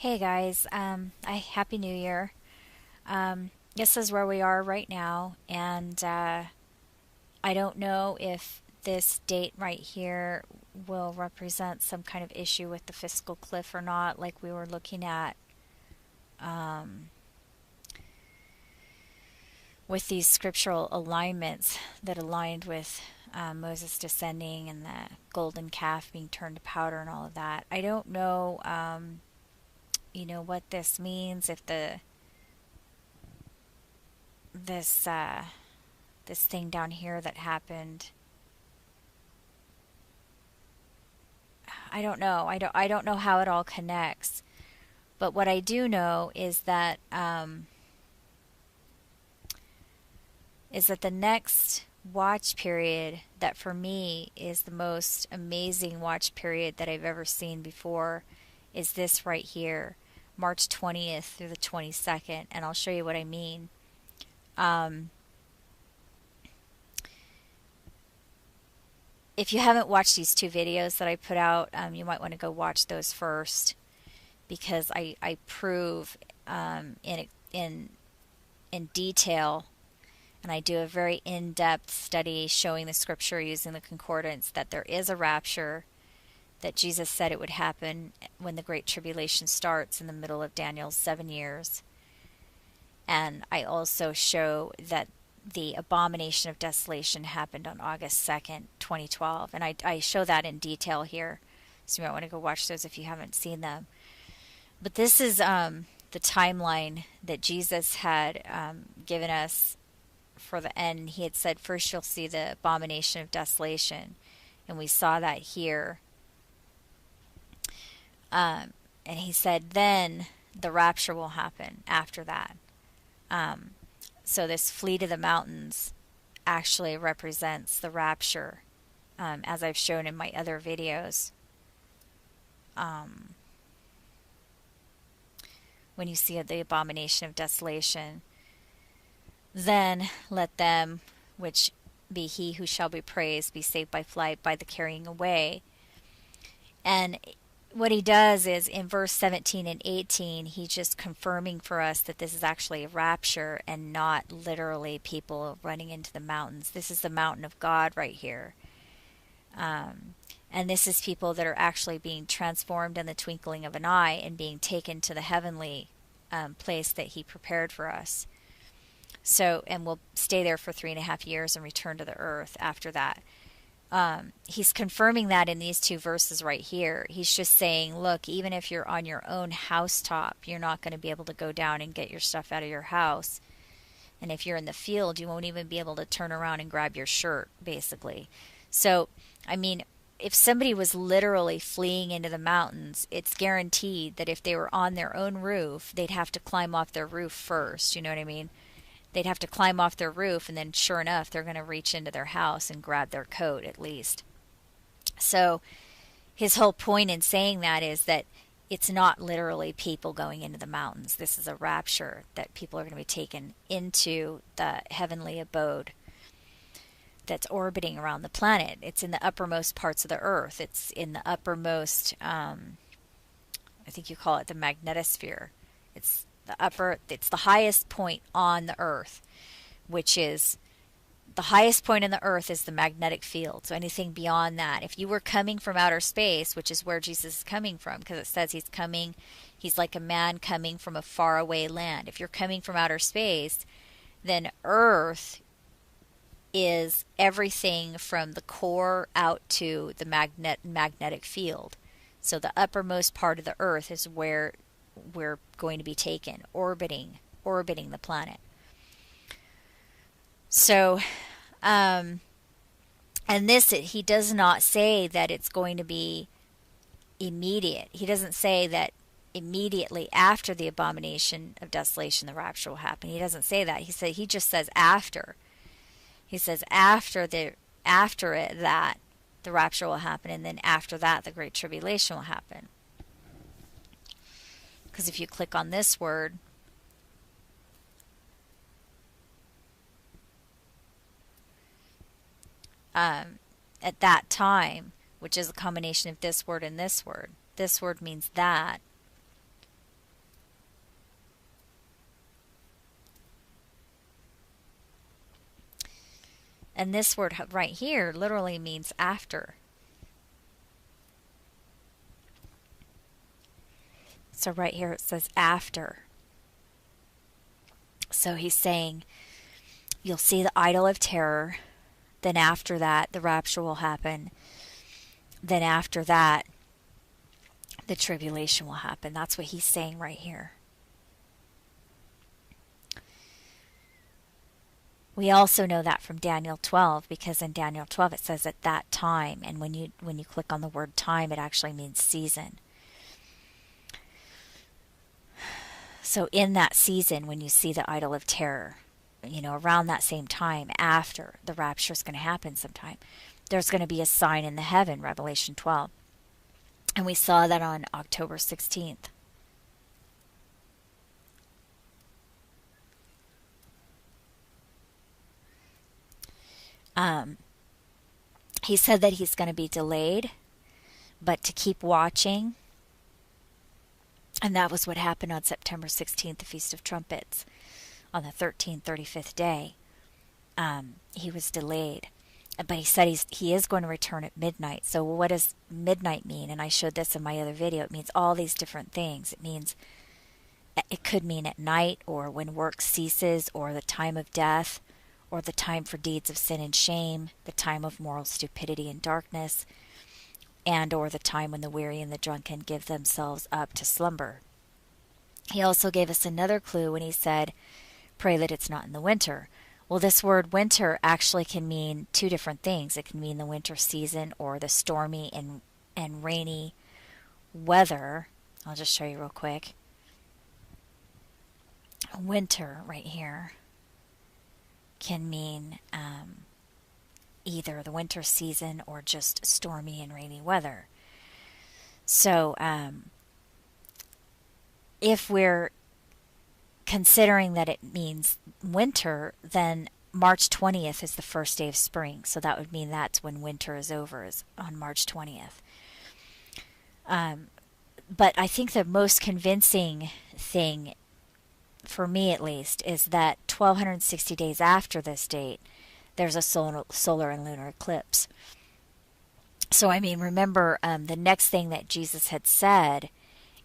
Hey guys, Happy New Year. This is where we are right now, and I don't know if this date right here will represent some kind of issue with the fiscal cliff or not, like we were looking at um, with these scriptural alignments that aligned with Moses descending and the golden calf being turned to powder and all of that. I don't know, what this means if the this this thing down here that happened. I don't know how it all connects. But what I do know is that the next watch period that for me is the most amazing watch period that I've ever seen before is this right here, March 20th through the 22nd, and I'll show you what I mean. Um, if you haven't watched these two videos that I put out, you might want to go watch those first because I prove in detail, and I do a very in-depth study showing the scripture using the concordance that there is a rapture, that Jesus said it would happen when the Great Tribulation starts in the middle of Daniel's 7 years. And I also show that the abomination of desolation happened on August 2nd, 2012. And I show that in detail here. So you might want to go watch those if you haven't seen them. But this is the timeline that Jesus had given us for the end. He had said, first you'll see the abomination of desolation. And we saw that here. And he said, then the rapture will happen after that. So this flee to the mountains actually represents the rapture, as I've shown in my other videos. When you see the abomination of desolation, then let them, which be he who shall be praised, be saved by flight, by the carrying away. And what he does is in verse 17 and 18, he's just confirming for us that this is actually a rapture and not literally people running into the mountains. This is the mountain of God right here. And this is people that are actually being transformed in the twinkling of an eye and being taken to the heavenly place that he prepared for us. So, and we'll stay there for 3.5 years and return to the earth after that. He's confirming that in these two verses right here. He's just saying, look, even if you're on your own housetop, you're not going to be able to go down and get your stuff out of your house. And if you're in the field, you won't even be able to turn around and grab your shirt, basically. So, I mean, if somebody was literally fleeing into the mountains, it's guaranteed that if they were on their own roof, they'd have to climb off their roof first. You know what I mean? They'd have to climb off their roof, and then sure enough, they're going to reach into their house and grab their coat at least. So his whole point in saying that is that it's not literally people going into the mountains. This is a rapture, that people are going to be taken into the heavenly abode that's orbiting around the planet. It's in the uppermost parts of the earth. It's in the uppermost, I think you call it the magnetosphere. It's the highest point on the earth, which is the highest point in the earth is the magnetic field. So anything beyond that, if you were coming from outer space, which is where Jesus is coming from, because it says he's like a man coming from a faraway land. If you're coming from outer space, then earth is everything from the core out to the magnetic field. So the uppermost part of the earth is where we're going to be taken, orbiting the planet. So, and this, he does not say that it's going to be immediate. He doesn't say that immediately after the abomination of desolation, the rapture will happen. He doesn't say that. He just says after. He says after that, the rapture will happen, and then after that, the Great Tribulation will happen. Because if you click on this word, at that time, which is a combination of this word and this word means that. And this word right here literally means after. So right here it says after. So he's saying, you'll see the idol of terror. Then after that, the rapture will happen. Then after that, the tribulation will happen. That's what he's saying right here. We also know that from Daniel 12, because in Daniel 12 it says at that time, and when you click on the word time, it actually means season. So in that season, when you see the idol of terror, around that same time, after the rapture is going to happen sometime, there's going to be a sign in the heaven, Revelation 12. And we saw that on October 16th. He said that he's going to be delayed, but to keep watching. And that was what happened on September 16th, the Feast of Trumpets, on the 35th day. He was delayed. But he said he is going to return at midnight. So what does midnight mean? And I showed this in my other video. It means all these different things. It could mean at night, or when work ceases, or the time of death, or the time for deeds of sin and shame, the time of moral stupidity and darkness, and or the time when the weary and the drunken give themselves up to slumber. He also gave us another clue when he said, pray that it's not in the winter. Well, this word winter actually can mean two different things. It can mean the winter season or the stormy and rainy weather. I'll just show you real quick. Winter right here can mean either the winter season or just stormy and rainy weather. So if we're considering that it means winter, then March 20th is the first day of spring. So that would mean that's when winter is over, is on March 20th. But I think the most convincing thing, for me at least, is that 1260 days after this date, there's a solar and lunar eclipse. So, remember, the next thing that Jesus had said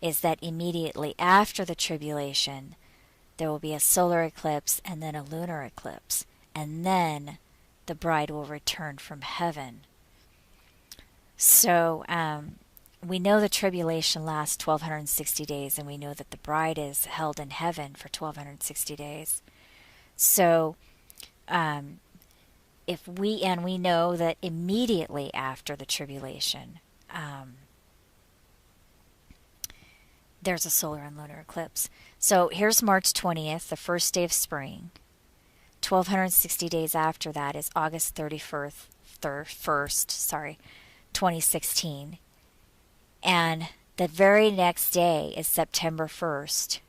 is that immediately after the tribulation, there will be a solar eclipse and then a lunar eclipse. And then the bride will return from heaven. So, we know the tribulation lasts 1260 days, and we know that the bride is held in heaven for 1260 days. So, we know that immediately after the tribulation, there's a solar and lunar eclipse. So here's March 20th, the first day of spring. 1260 days after that is August 31st, 2016. And the very next day is September 1st,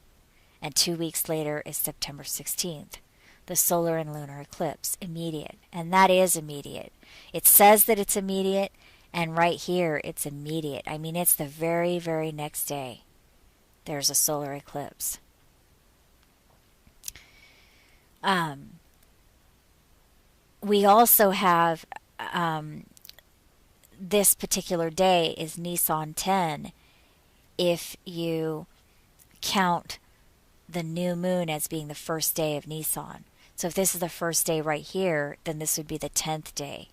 and 2 weeks later is September 16th. The solar and lunar eclipse, immediate. And that is immediate. It says that it's immediate, and right here it's immediate. It's the very, very next day. There's a solar eclipse. We also have this particular day is Nisan 10 if you count the new moon as being the first day of Nisan. So if this is the first day right here, then this would be the 10th day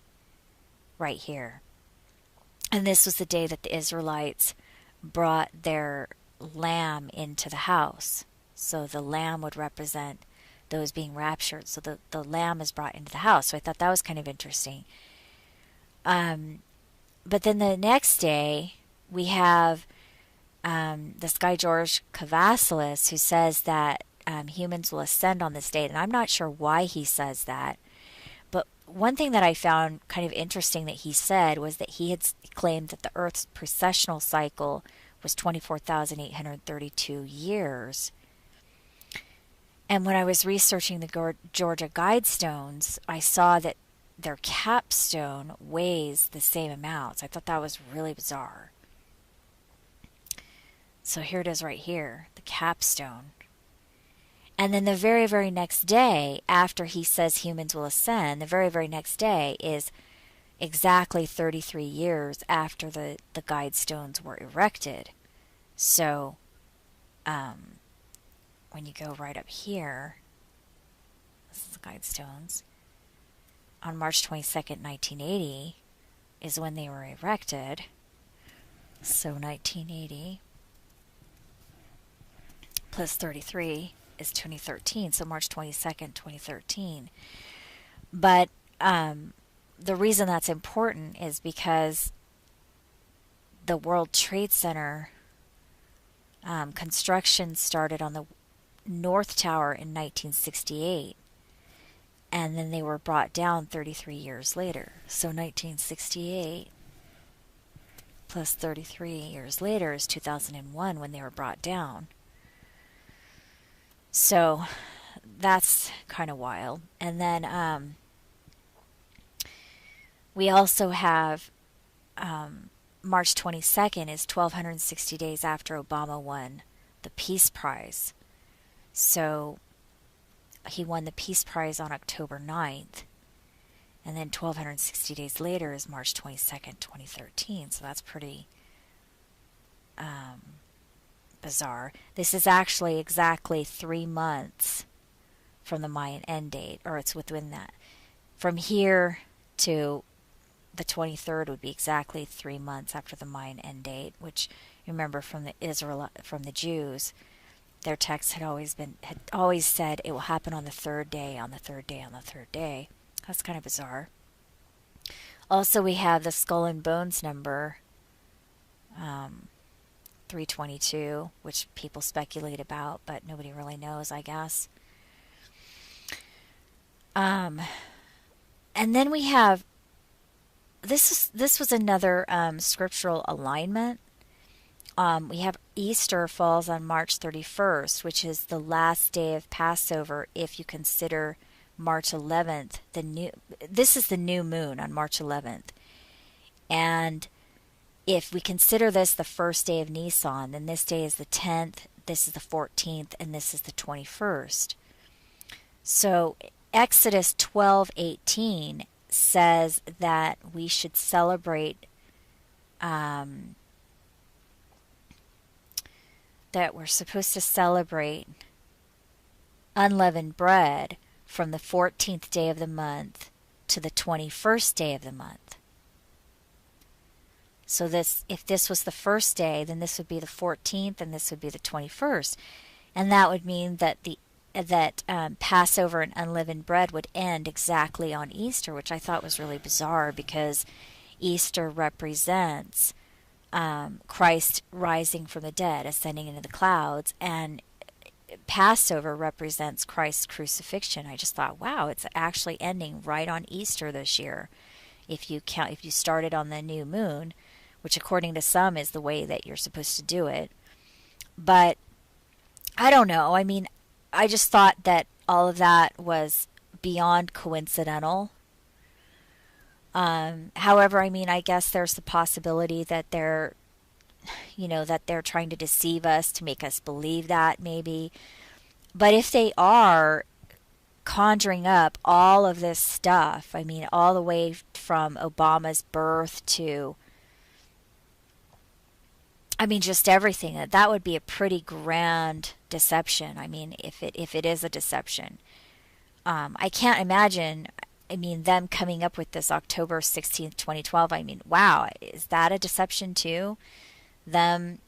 right here. And this was the day that the Israelites brought their lamb into the house. So the lamb would represent those being raptured. So the lamb is brought into the house. So I thought that was kind of interesting. But then the next day, we have this guy, George Kavasilis, who says that humans will ascend on this date. And I'm not sure why he says that. But one thing that I found kind of interesting that he said was that he had claimed that the Earth's precessional cycle was 24,832 years. And when I was researching the Georgia Guidestones, I saw that their capstone weighs the same amounts. I thought that was really bizarre. So here it is right here, the capstone. And then the very, very next day, after he says humans will ascend, the very, very next day is exactly 33 years after the guide stones were erected. So, when you go right up here, this is the guide stones, on March 22nd, 1980 is when they were erected. So 1980 plus 33 is 2013, so March 22nd, 2013. But the reason that's important is because the World Trade Center construction started on the North Tower in 1968, and then they were brought down 33 years later. So 1968 plus 33 years later is 2001 when they were brought down. So that's kind of wild. And then we also have March 22nd is 1,260 days after Obama won the Peace Prize. So he won the Peace Prize on October 9th. And then 1,260 days later is March 22nd, 2013. So that's pretty bizarre. This is actually exactly 3 months from the Mayan end date, or it's within that. From here to the 23rd would be exactly 3 months after the Mayan end date, which, remember, from the Jews, their text had always said it will happen on the third day, on the third day, on the third day. That's kind of bizarre. Also, we have the skull and bones number, 322, which people speculate about, but nobody really knows, I guess. And then we have this was another scriptural alignment. We have Easter falls on March 31st, which is the last day of Passover if you consider March 11th. This is the new moon on March 11th. And if we consider this the first day of Nisan, then this day is the 10th, this is the 14th, and this is the 21st. So Exodus 12:18 says that we should celebrate, that we're supposed to celebrate unleavened bread from the 14th day of the month to the 21st day of the month. So if this was the first day, then this would be the 14th and this would be the 21st. And that would mean that Passover and unleavened bread would end exactly on Easter, which I thought was really bizarre because Easter represents Christ rising from the dead, ascending into the clouds, and Passover represents Christ's crucifixion. I just thought, wow, it's actually ending right on Easter this year. If you started on the new moon, which according to some is the way that you're supposed to do it. But I don't know. I mean, I just thought that all of that was beyond coincidental. However, I mean, I guess there's the possibility that they're trying to deceive us to make us believe that maybe. But if they are conjuring up all of this stuff, I mean, all the way from Obama's birth to, I mean, just everything, that would be a pretty grand deception. I mean, if it is a deception. I can't imagine, I mean, them coming up with this October 16th, 2012. I mean, wow, is that a deception too? Them,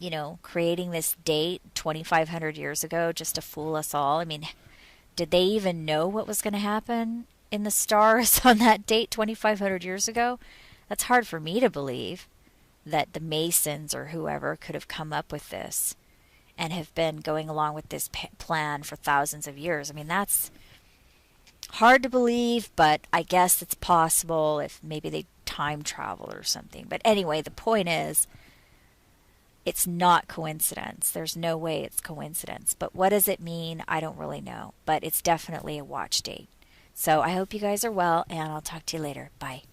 creating this date 2,500 years ago just to fool us all. I mean, did they even know what was going to happen in the stars on that date 2,500 years ago? That's hard for me to believe that the Masons or whoever could have come up with this and have been going along with this plan for thousands of years. I mean, that's hard to believe, but I guess it's possible if maybe they time travel or something. But anyway, the point is, it's not coincidence. There's no way it's coincidence. But what does it mean? I don't really know. But it's definitely a watch date. So I hope you guys are well, and I'll talk to you later. Bye.